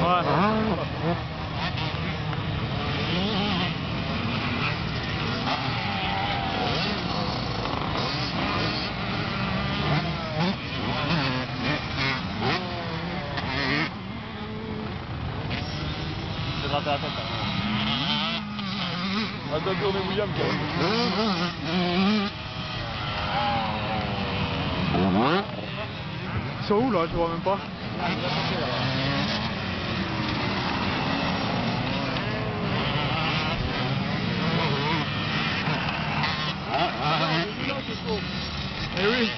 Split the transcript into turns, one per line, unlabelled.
C'est raté à la tête. On va tourner William quoi.
Ils sont où là? Je vois même pas. Eh oui.